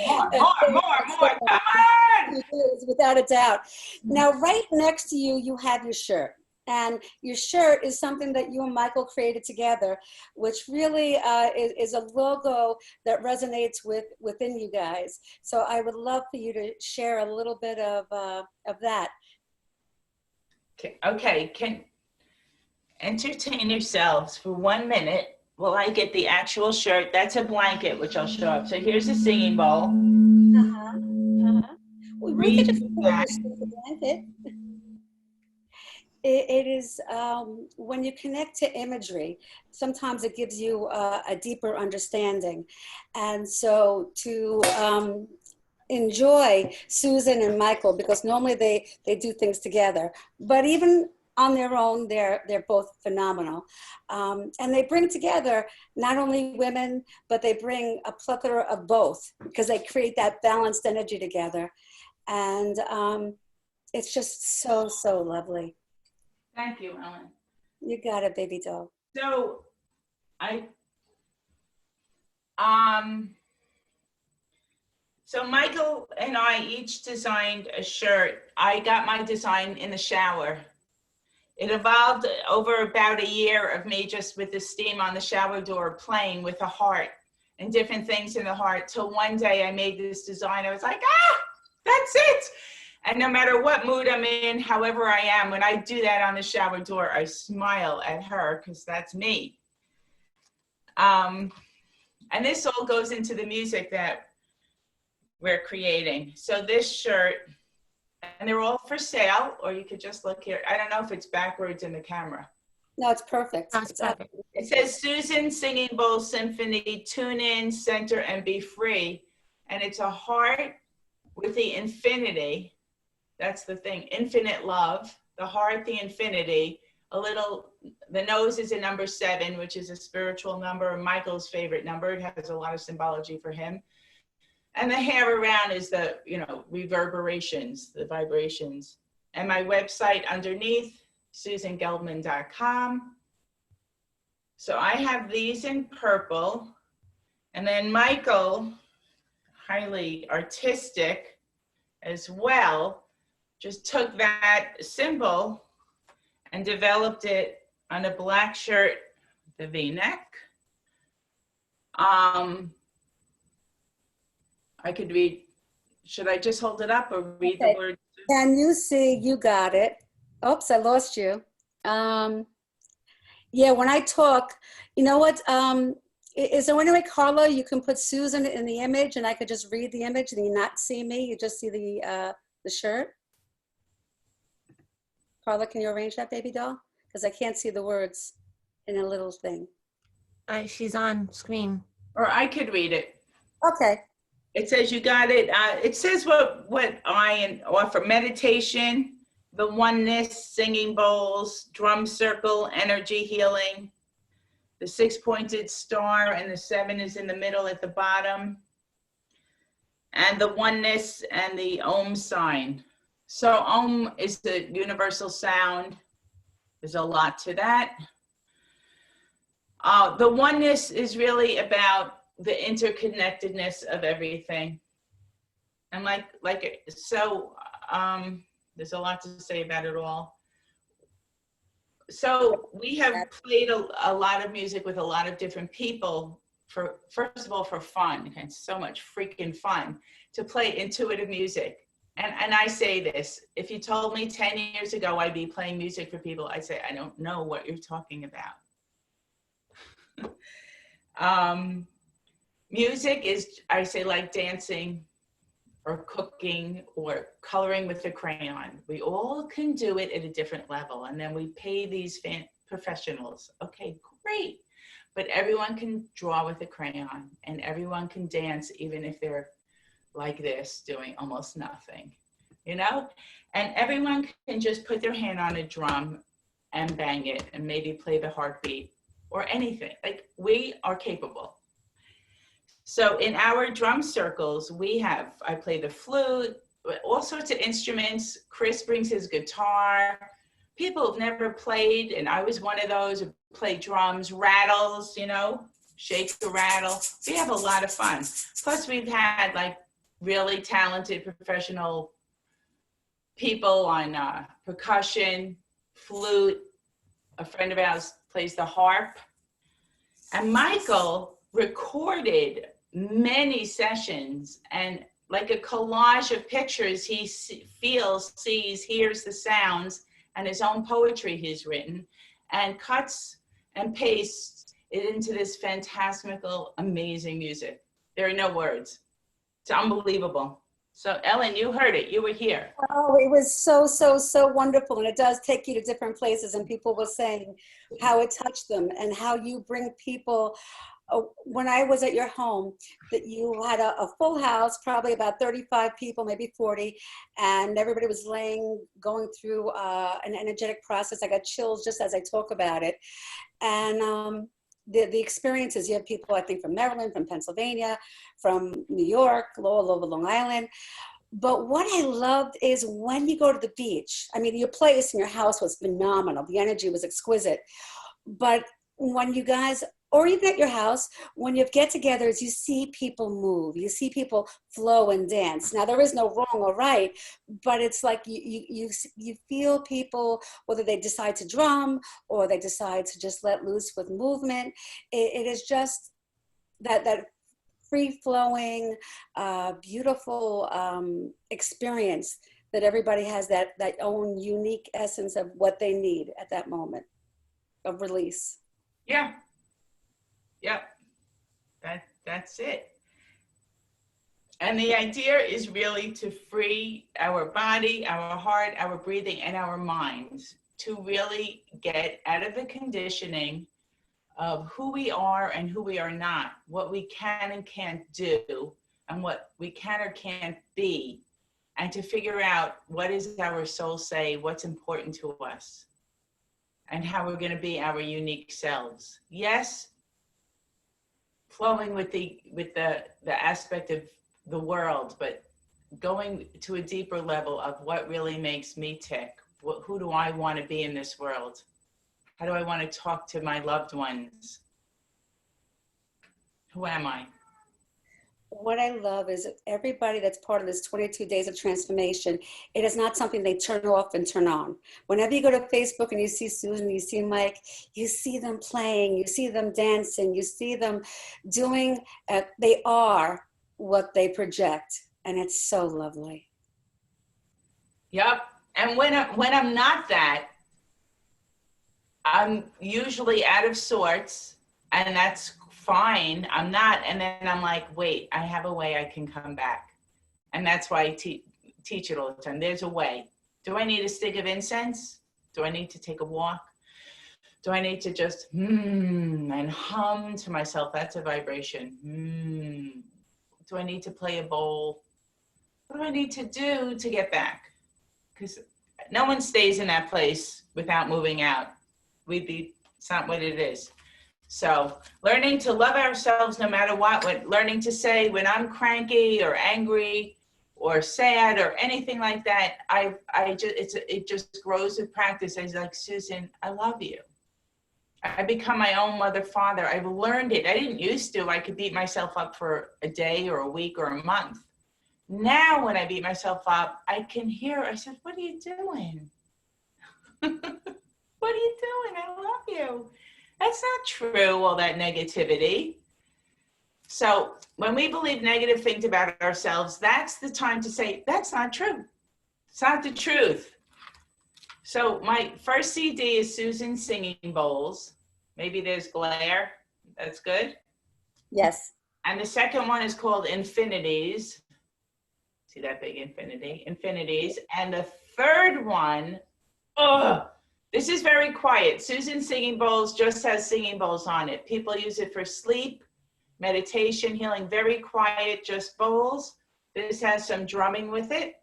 more, come on! Without a doubt. Now, right next to you, you have your shirt. And your shirt is something that you and Michael created together, which really is a logo that resonates within you guys. So I would love for you to share a little bit of that. Okay, can entertain yourselves for 1 minute while I get the actual shirt. That's a blanket, which I'll show up. So here's a singing bowl. We could just put the blanket. It is, when you connect to imagery, sometimes it gives you a deeper understanding. And so to enjoy Susan and Michael, because normally they do things together, but even on their own, they're both phenomenal. And they bring together not only women, but they bring a plethora of both, because they create that balanced energy together. And it's just so, so lovely. Thank you, Ellen. You got it, baby doll. So so Michael and I each designed a shirt. I got my design in the shower. It evolved over about a year of me just with the steam on the shower door playing with a heart and different things in the heart, till one day I made this design. I was like, that's it. And no matter what mood I'm in, however I am, when I do that on the shower door, I smile at her, because that's me. And this all goes into the music that we're creating. So this shirt, and they're all for sale, or you could just look here. I don't know if it's backwards in the camera. No, it's perfect. That's perfect. It says Susan Singing Bowl Symphony, tune in, center, and be free. And it's a heart with the infinity. That's the thing, infinite love, the heart, the infinity, the nose is a number 7, which is a spiritual number, Michael's favorite number. It has a lot of symbology for him. And the hair around is the, reverberations, the vibrations. And my website underneath, susangeldman.com. So I have these in purple. And then Michael, highly artistic as well, just took that symbol and developed it on a black shirt, the V-neck. I could read, should I just hold it up or read the words? Can you see, you got it. Oops, I lost you. Yeah, when I talk, you know what? Is there any way, Carla, you can put Susan in the image and I could just read the image and you not see me? You just see the shirt? Carla, can you arrange that, baby doll? Because I can't see the words in a little thing. She's on screen. Or I could read it. Okay. It says you got it. It says what I offer: meditation, the oneness, singing bowls, drum circle, energy healing, the 6-pointed star, and the 7 is in the middle at the bottom, and the oneness and the Om sign. So Om is the universal sound. There's a lot to that. The oneness is really about the interconnectedness of everything. And there's a lot to say about it all. So we have played a lot of music with a lot of different people first of all, for fun, and so much freaking fun to play intuitive music. And I say this, if you told me 10 years ago I'd be playing music for people, I'd say, I don't know what you're talking about. Music is, I say, like dancing or cooking or coloring with a crayon. We all can do it at a different level, and then we pay these professionals. Okay, great. But everyone can draw with a crayon, and everyone can dance, even if they're like this, doing almost nothing, you know? And everyone can just put their hand on a drum and bang it and maybe play the heartbeat or anything. Like, we are capable. So in our drum circles, I play the flute, all sorts of instruments. Chris brings his guitar. People have never played, and I was one of those who played drums, rattles, you know, shake the rattle. We have a lot of fun. Plus we've had like really talented professional people on percussion, flute. A friend of ours plays the harp. And Michael recorded many sessions, and like a collage of pictures, he feels, sees, hears the sounds, and his own poetry he's written, and cuts and pastes it into this fantastical, amazing music. There are no words. It's unbelievable. So Ellen, you heard it, you were here. Oh, it was so, so, so wonderful. And it does take you to different places, and people were saying how it touched them and how you bring people. When I was at your home, that you had a full house, probably about 35 people, maybe 40, and everybody was going through an energetic process. I got chills just as I talk about it. And the experiences, you have people, I think, from Maryland, from Pennsylvania, from New York, all over Long Island. But what I loved is when you go to the beach, I mean, your place in your house was phenomenal. The energy was exquisite. But when you guys, or even at your house, when you get togethers, you see people move, you see people flow and dance. Now, there is no wrong or right, but it's like you feel people, whether they decide to drum or they decide to just let loose with movement. It is just that free-flowing, beautiful experience that everybody has that own unique essence of what they need at that moment of release. Yeah. Yep, that's it. And the idea is really to free our body, our heart, our breathing, and our minds to really get out of the conditioning of who we are and who we are not, what we can and can't do, and what we can or can't be, and to figure out what is our soul say, what's important to us, and how we're going to be our unique selves. Yes, flowing with the aspect of the world, but going to a deeper level of what really makes me tick. Who do I want to be in this world? How do I want to talk to my loved ones? Who am I? What I love is everybody that's part of this 22 days of transformation, it is not something they turn off and turn on. Whenever you go to Facebook and you see Susan, you see Mike, you see them playing, you see them dancing, you see them doing, they are what they project. And it's so lovely. Yep. And when I'm not that, I'm usually out of sorts, and that's fine. I'm not, and then I'm like, wait, I have a way I can come back. And that's why I teach it all the time. There's a way. Do I need a stick of incense? Do I need to take a walk? Do I need to just and hum to myself? That's a vibration. Do I need to play a bowl? What do I need to do to get back? Because no one stays in that place without moving out. It's not what it is. So learning to love ourselves no matter what, learning to say when I'm cranky or angry or sad or anything like that, it just grows with practice. I was like, Susan, I love you. I become my own mother, father. I've learned it. I didn't used to. I could beat myself up for a day or a week or a month. Now when I beat myself up, I can hear, I said, what are you doing? What are you doing? I love you. That's not true, all that negativity. So when we believe negative things about ourselves, that's the time to say, that's not true. It's not the truth. So my first CD is Susan Singing Bowls. Maybe there's glare. That's good. Yes. And the second one is called Infinities. See that big infinity? Infinities. And the third one, this is very quiet. Susan Singing Bowls just has singing bowls on it. People use it for sleep, meditation, healing, very quiet, just bowls. This has some drumming with it.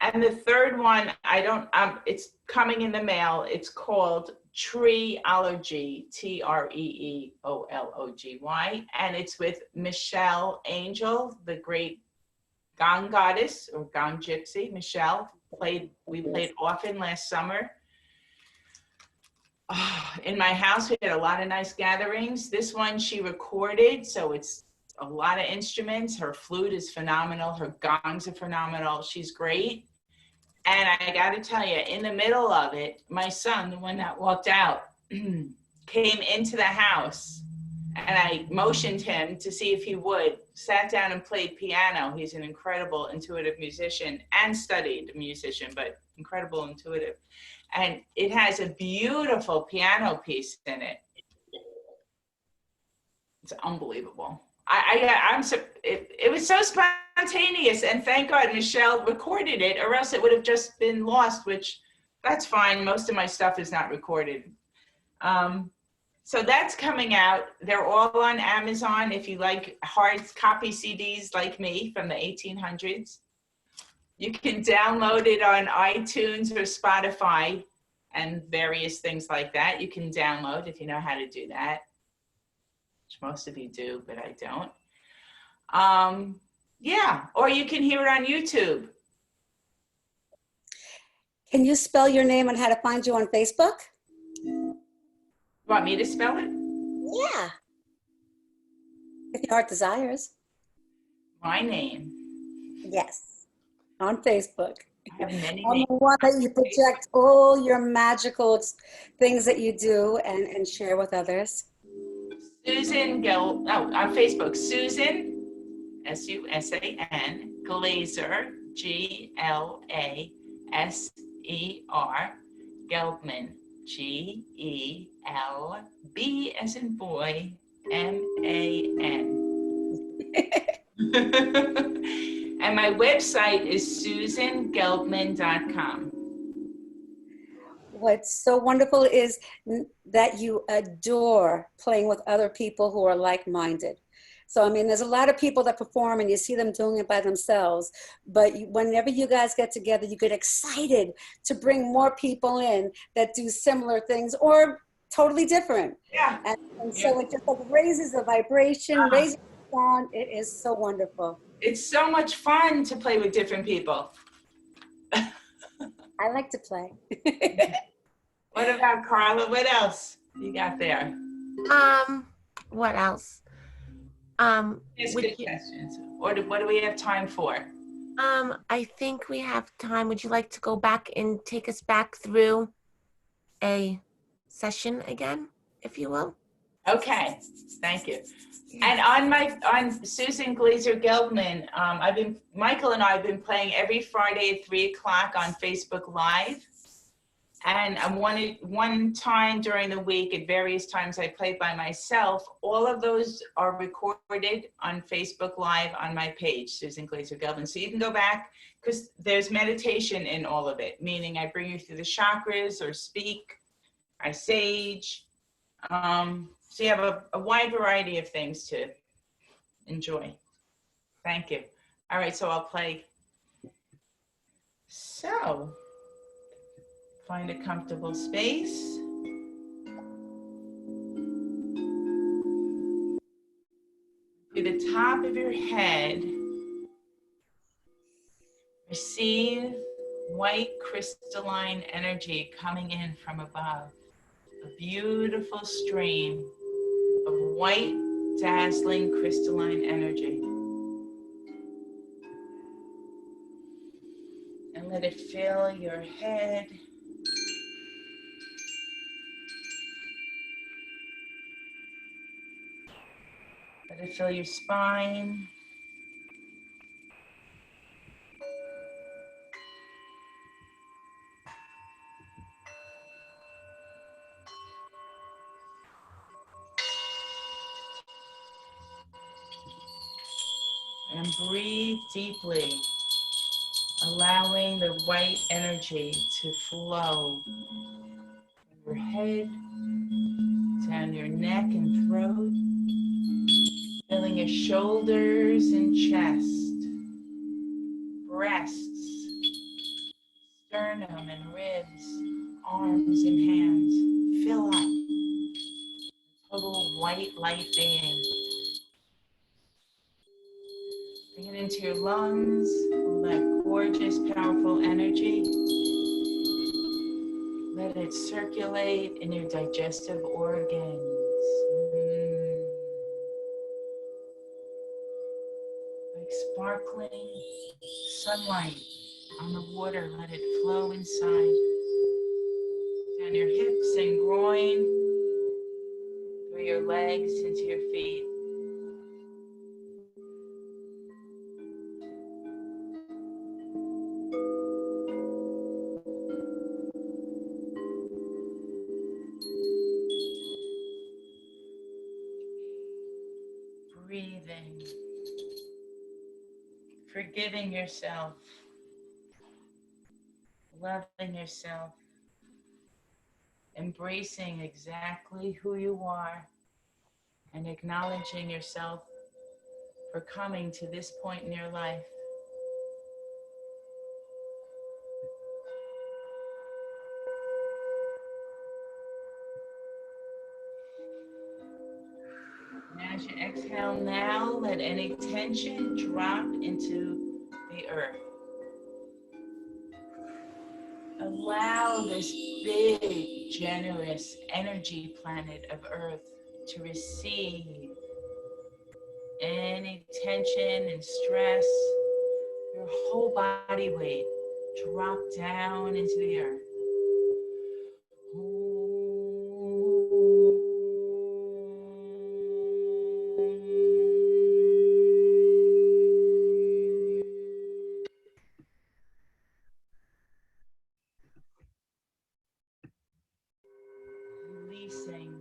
And the third one, it's coming in the mail. It's called Treeology, Treeology. And it's with Michelle Angel, the great gong goddess or gong gypsy. Michelle we played often last summer. In my house, we had a lot of nice gatherings. This one she recorded, so it's a lot of instruments. Her flute is phenomenal. Her gongs are phenomenal. She's great. And I got to tell you, in the middle of it, my son, the one that walked out, came into the house, and I motioned him to see if he would, sat down and played piano. He's an incredible intuitive musician and studied musician, but incredible intuitive. And it has a beautiful piano piece in it. It's unbelievable. It was so spontaneous, and thank God Michelle recorded it, or else it would have just been lost, which that's fine. Most of my stuff is not recorded. So that's coming out. They're all on Amazon if you like hard copy CDs like me from the 1800s. You can download it on iTunes or Spotify and various things like that. You can download if you know how to do that, which most of you do, but I don't. Yeah, or you can hear it on YouTube. Can you spell your name and how to find you on Facebook? Want me to spell it? Yeah. If your heart desires. My name. Yes. On Facebook. I have many On names. the one that you project all your magical things that you do and share with others. On Facebook, Susan, S-U-S-A-N, Glaser, G-L-A-S-E-R, Geldman, G-E-L-B as in boy, M-A-N. And my website is susangeldman.com. What's so wonderful is that you adore playing with other people who are like-minded. So, I mean, there's a lot of people that perform and you see them doing it by themselves, but whenever you guys get together, you get excited to bring more people in that do similar things or totally different. Yeah. And so it just like raises the vibration, raises the sound. It is so wonderful. It's so much fun to play with different people. I like to play. What about Carla? What else you got there? What else? Ask good questions. What do we have time for? I think we have time. Would you like to go back and take us back through a session again, if you will? Okay, thank you. And on Susan Glaser Geldman, Michael and I have been playing every Friday at 3 o'clock on Facebook Live. And one time during the week, at various times I play by myself. All of those are recorded on Facebook Live on my page, Susan Glaser Geldman. So you can go back, because there's meditation in all of it, meaning I bring you through the chakras or speak, I sage. So you have a wide variety of things to enjoy. Thank you. All right, so I'll play So, find a comfortable space. To the top of your head, receive white crystalline energy coming in from above. A beautiful stream of white, dazzling crystalline energy. And let it fill your head. Let it fill your spine. And breathe deeply, allowing the white energy to flow from your head, down your neck and throat, filling your shoulders and chest, breasts, sternum and ribs, arms and hands. Fill up, total white light being. Bring it into your lungs, all that gorgeous, powerful energy. Let it circulate in your digestive organs. Like sparkling sunlight on the water, let it flow inside. Down your hips and groin, through your legs into your feet. Breathing, forgiving yourself, loving yourself, embracing exactly who you are, and acknowledging yourself for coming to this point in your life. And as you exhale now, let any tension drop into the earth. Allow this big, generous energy planet of Earth to receive any tension and stress. Your whole body weight drop down into the earth. Releasing,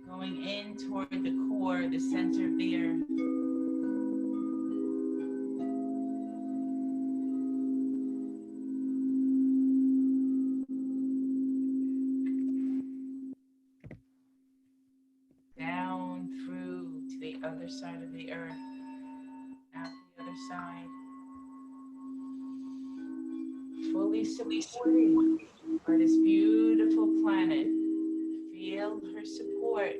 going in toward the core, the center of the earth. Down through to the other side of the earth, out the other side. Fully supported by this beautiful planet. Feel her support.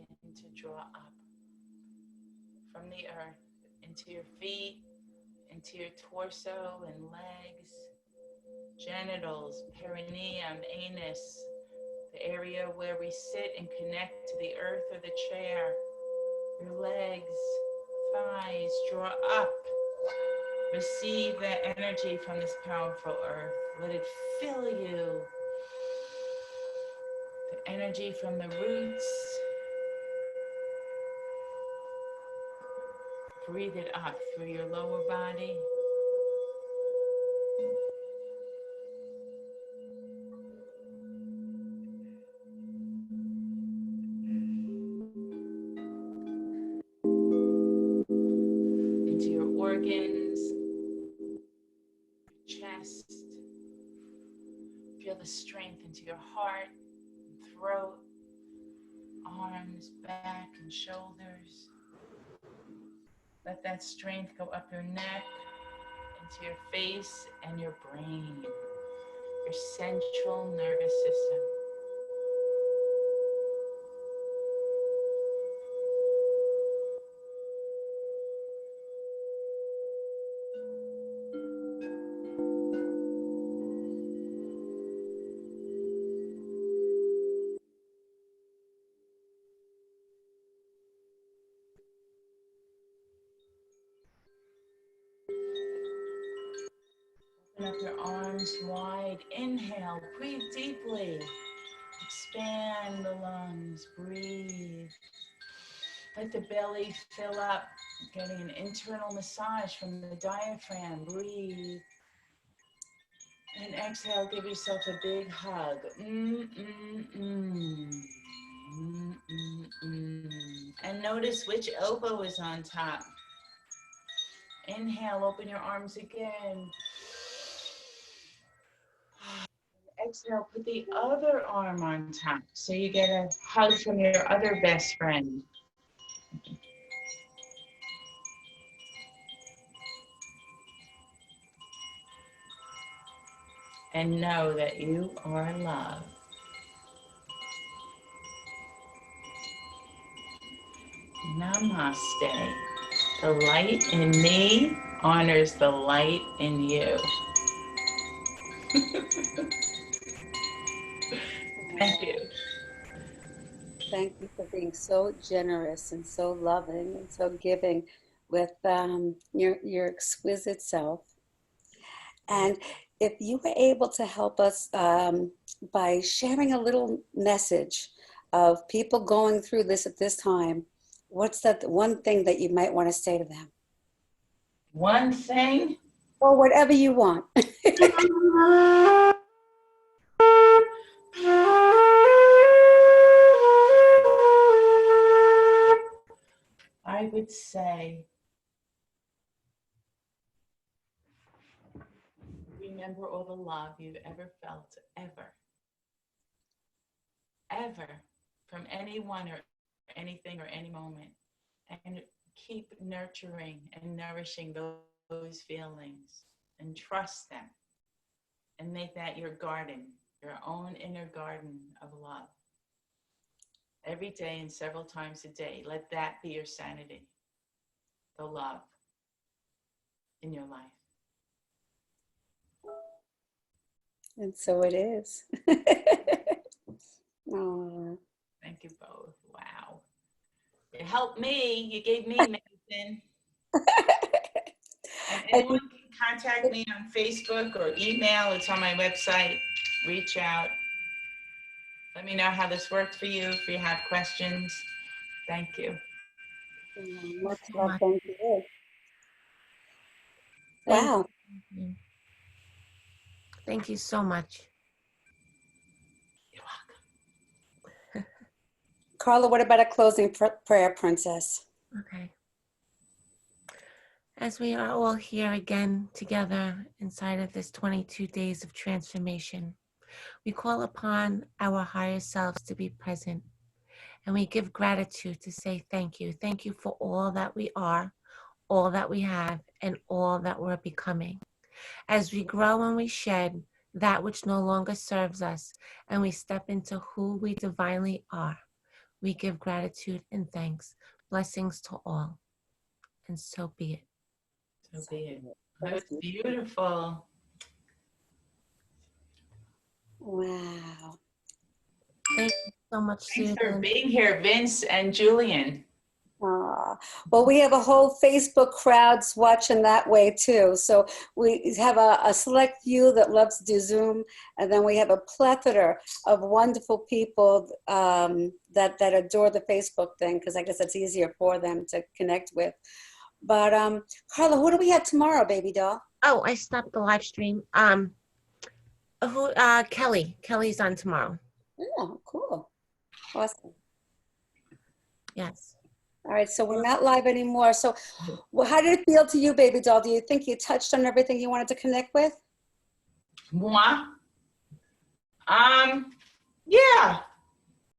Begin to draw up from the earth into your feet, into your torso and legs, genitals, perineum, anus, the area where we sit and connect to the earth or the chair, your legs, thighs, draw up. Receive that energy from this powerful earth. Let it fill you. The energy from the roots. Breathe it up through your lower body. organs, chest. Feel the strength into your heart, throat, arms, back, and shoulders. Let that strength go up your neck, into your face and your brain, your central nervous system. Open up your arms wide. Inhale, breathe deeply. Expand the lungs, breathe. Let the belly fill up, getting an internal massage from the diaphragm. Breathe. And exhale, give yourself a big hug. And notice which elbow is on top. Inhale, open your arms again. Exhale, put the other arm on top so you get a hug from your other best friend. And know that you are loved. Namaste. The light in me honors the light in you. Thank you. Thank you for being so generous and so loving and so giving with your exquisite self. And if you were able to help us by sharing a little message of people going through this at this time, what's that one thing that you might want to say to them? One thing? Or whatever you want. I would say, remember all the love you've ever felt, ever, from anyone or anything or any moment. And keep nurturing and nourishing those feelings and trust them. And make that your garden, your own inner garden of love. Every day and several times a day, let that be your sanity, the love in your life. And so it is. Aww. Thank you both. Wow. You helped me. You gave me medicine. And anyone can contact me on Facebook or email. It's on my website. Reach out. Let me know how this worked for you if you have questions. Thank you. Much love. Thank you. Wow. you. Thank you so much. You're welcome. Carla, what about a closing prayer, Princess? Okay. As we are all here again together inside of this 22 days of transformation, we call upon our higher selves to be present, and we give gratitude to say thank you. Thank you for all that we are, all that we have, and all that we're becoming. As we grow and we shed that which no longer serves us, and we step into who we divinely are, we give gratitude and thanks. Blessings to all. And so be it. So be it. That was beautiful. Wow. Thank you so much, Susan. Thanks for being here, Vince and Julian. Well, we have a whole Facebook crowds watching that way too. So we have a select few that loves to do Zoom, and then we have a plethora of wonderful people that adore the Facebook thing, because I guess it's easier for them to connect with. But Carla, who do we have tomorrow, baby doll? Oh, I stopped the live stream. Kelly. Kelly's on tomorrow. Oh, cool. Awesome. Yes. All right, so we're not live anymore. So well, how did it feel to you, baby doll? Do you think you touched on everything you wanted to connect with? Moi? Yeah,